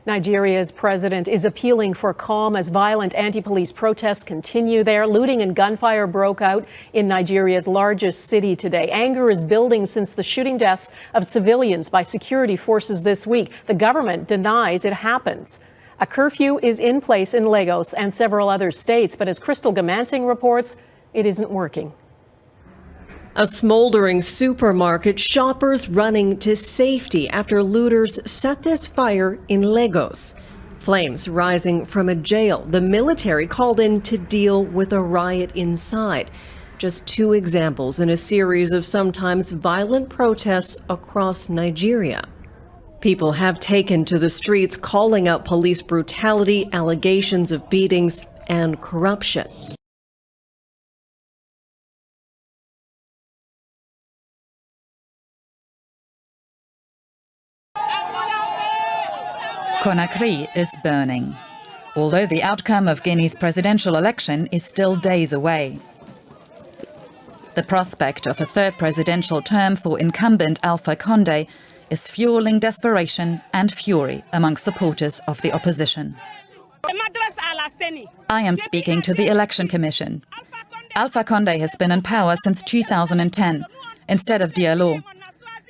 Nigeria's president is appealing for calm as violent anti-police protests continue there. Looting and gunfire broke out in Nigeria's largest city today. Anger is building since the shooting deaths of civilians by security forces this week. The government denies it happened. A curfew is in place in Lagos and several other states, but as Crystal Gamansing reports, it isn't working. A smoldering supermarket, shoppers running to safety after looters set this fire in Lagos. Flames rising from a jail the military called in to deal with a riot inside. Just two examples in a series of sometimes violent protests across Nigeria. People have taken to the streets calling out police brutality, allegations of beatings, and corruption. Conakry is burning, although the outcome of Guinea's presidential election is still days away. The prospect of a third presidential term for incumbent Alpha Condé is fueling desperation and fury among supporters of the opposition. I am speaking to the Election Commission. Alpha Condé has been in power since 2010, instead of Diallo.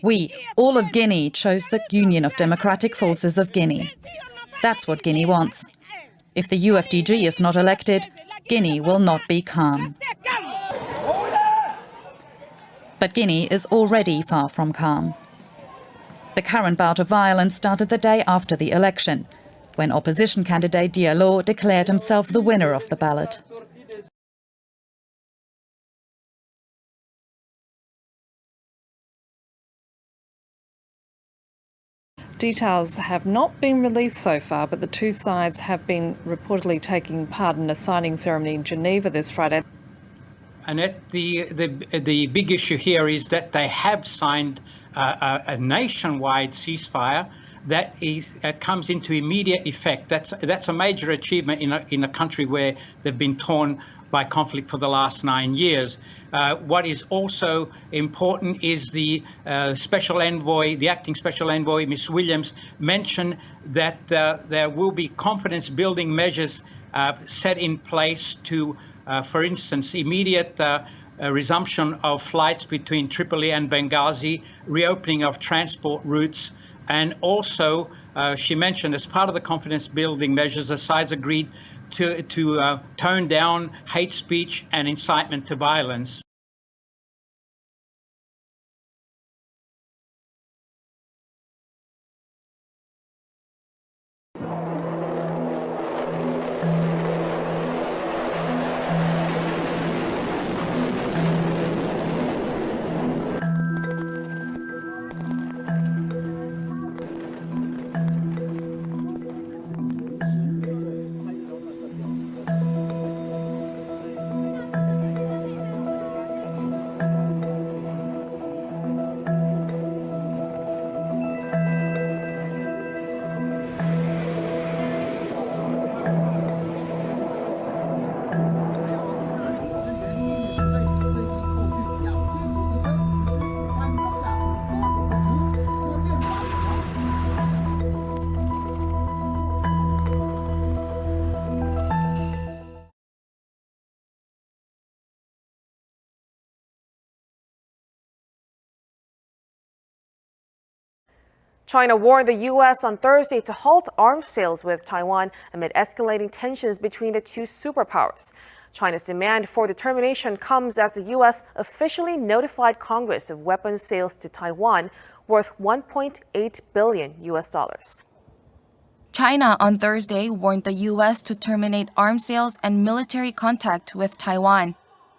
We, all of Guinea, chose the Union of Democratic Forces of Guinea. That's what Guinea wants. If the UFDG is not elected, Guinea will not be calm. But Guinea is already far from calm. The current bout of violence started the day after the election, when opposition candidate Diallo declared himself the winner of the ballot. Details have not been released so far, but the two sides have been reportedly taking part in a signing ceremony in Geneva this Friday. Annette, the big issue here is that they have signed a nationwide ceasefire that comes into immediate effect. That's a major achievement in a country where they've been torn by conflict for the last 9 years. What is also important is the special envoy, the acting special envoy, Ms. Williams, mentioned that there will be confidence-building measures set in place to, for instance, immediate resumption of flights between Tripoli and Benghazi, reopening of transport routes, and also she mentioned as part of the confidence-building measures, the sides agreed to tone down hate speech and incitement to violence. China warned the U.S. on Thursday to halt arms sales with Taiwan amid escalating tensions between the two superpowers. China's demand for the termination comes as the U.S. officially notified Congress of weapons sales to Taiwan worth $1.8 billion. China on Thursday warned the U.S. to terminate arms sales and military contact with Taiwan.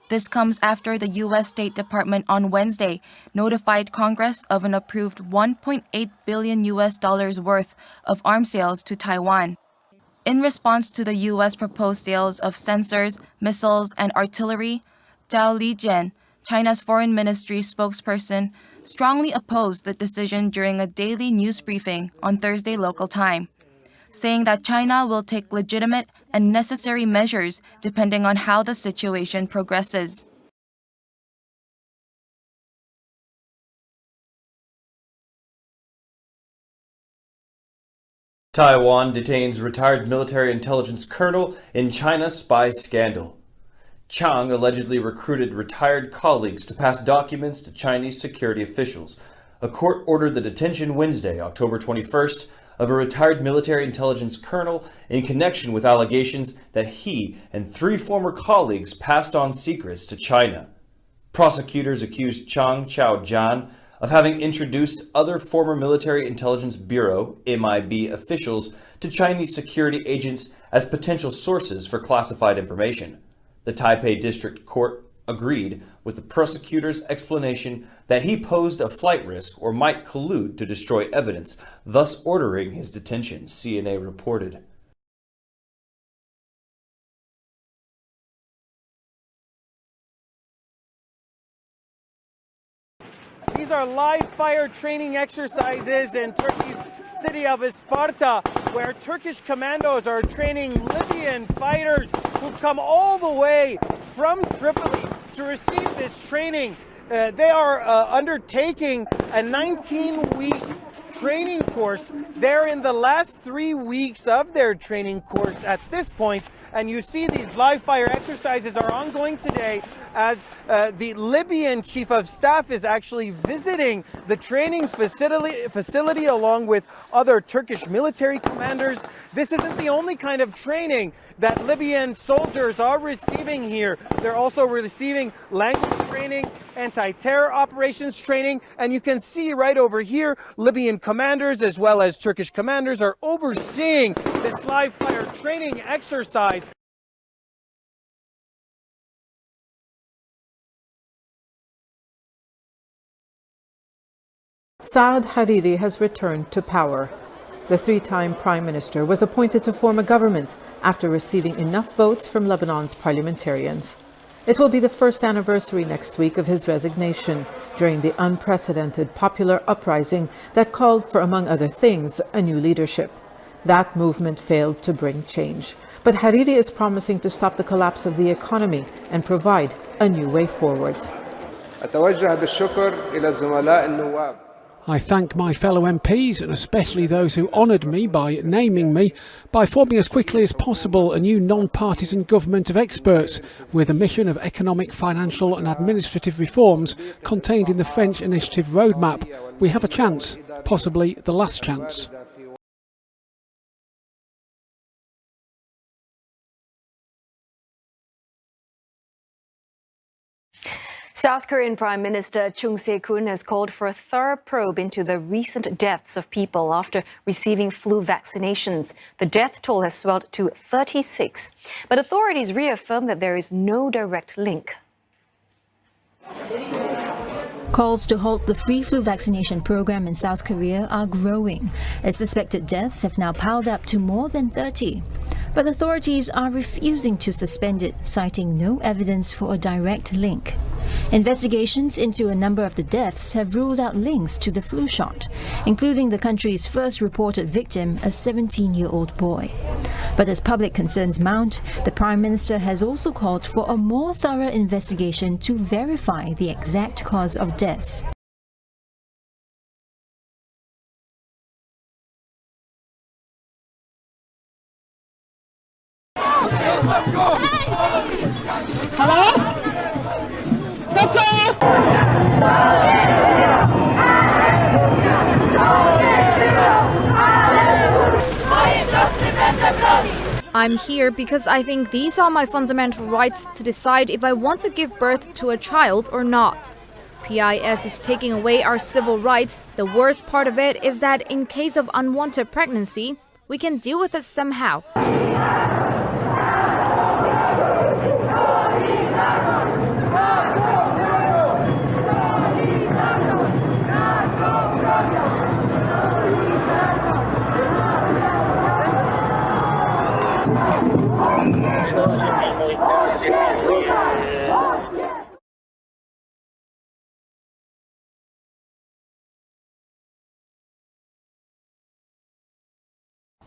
This comes after the U.S. State Department on Wednesday notified Congress of an approved $1.8 billion worth of arms sales to Taiwan. In response to the U.S. proposed sales of sensors, missiles, and artillery, Zhao Lijian, China's foreign ministry spokesperson, strongly opposed the decision during a daily news briefing on Thursday local time, saying that China will take legitimate and necessary measures depending on how the situation progresses. Taiwan detains retired military intelligence colonel in China spy scandal. Chang allegedly recruited retired colleagues to pass documents to Chinese security officials. A court ordered the detention Wednesday, October 21st, of a retired military intelligence colonel in connection with allegations that he and 3 former colleagues passed on secrets to China. Prosecutors accused Chang Chao-jan of having introduced other former Military Intelligence Bureau (MIB) officials to Chinese security agents as potential sources for classified information. The Taipei District Court agreed with the prosecutor's explanation that he posed a flight risk or might collude to destroy evidence, thus ordering his detention, CNA reported. These are live fire training exercises in Turkey's city of Isparta, where Turkish commandos are training Libyan fighters who've come all the way from Tripoli to receive this training. They are undertaking a 19-week training course. They're in the last 3 weeks of their training course at this point, and you see these live fire exercises are ongoing today as the Libyan chief of staff is actually visiting the training facility along with other Turkish military commanders. This isn't the only kind of training that Libyan soldiers are receiving here. They're also receiving language training, anti-terror operations training, and you can see right over here, Libyan commanders as well as Turkish commanders are overseeing this live fire training exercise. Saad Hariri has returned to power. The 3-time prime minister was appointed to form a government after receiving enough votes from Lebanon's parliamentarians. It will be the first anniversary next week of his resignation during the unprecedented popular uprising that called for, among other things, a new leadership. That movement failed to bring change. But Hariri is promising to stop the collapse of the economy and provide a new way forward. I thank my fellow MPs and especially those who honoured me by naming me by forming as quickly as possible a new non-partisan government of experts with a mission of economic, financial and administrative reforms contained in the French initiative roadmap. We have a chance, possibly the last chance. South Korean Prime Minister Chung Se-kun has called for a thorough probe into the recent deaths of people after receiving flu vaccinations. The death toll has swelled to 36, but authorities reaffirm that there is no direct link. Calls to halt the free flu vaccination program in South Korea are growing, as suspected deaths have now piled up to more than 30. But authorities are refusing to suspend it, citing no evidence for a direct link. Investigations into a number of the deaths have ruled out links to the flu shot, including the country's first reported victim, a 17-year-old boy. But as public concerns mount, the Prime Minister has also called for a more thorough investigation to verify the exact cause of deaths. Hello? That's it! I'm here because I think these are my fundamental rights to decide if I want to give birth to a child or not. PIS is taking away our civil rights. The worst part of it is that in case of unwanted pregnancy, we can deal with it somehow.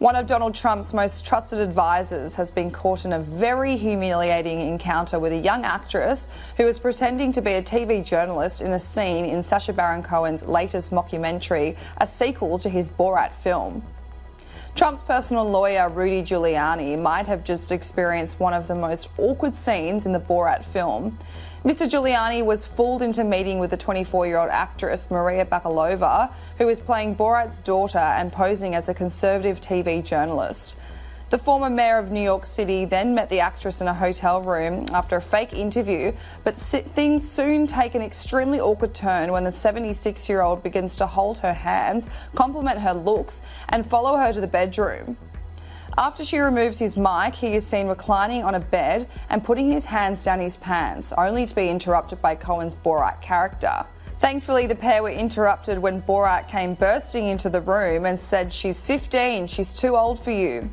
One of Donald Trump's most trusted advisors has been caught in a very humiliating encounter with a young actress who was pretending to be a TV journalist in a scene in Sacha Baron Cohen's latest mockumentary, a sequel to his Borat film. Trump's personal lawyer, Rudy Giuliani, might have just experienced one of the most awkward scenes in the Borat film. Mr. Giuliani was fooled into meeting with the 24-year-old actress Maria Bakalova, who is playing Borat's daughter and posing as a conservative TV journalist. The former mayor of New York City then met the actress in a hotel room after a fake interview, but things soon take an extremely awkward turn when the 76-year-old begins to hold her hands, compliment her looks, and follow her to the bedroom. After she removes his mic, he is seen reclining on a bed and putting his hands down his pants, only to be interrupted by Cohen's Borat character. Thankfully, the pair were interrupted when Borat came bursting into the room and said, "She's 15, she's too old for you."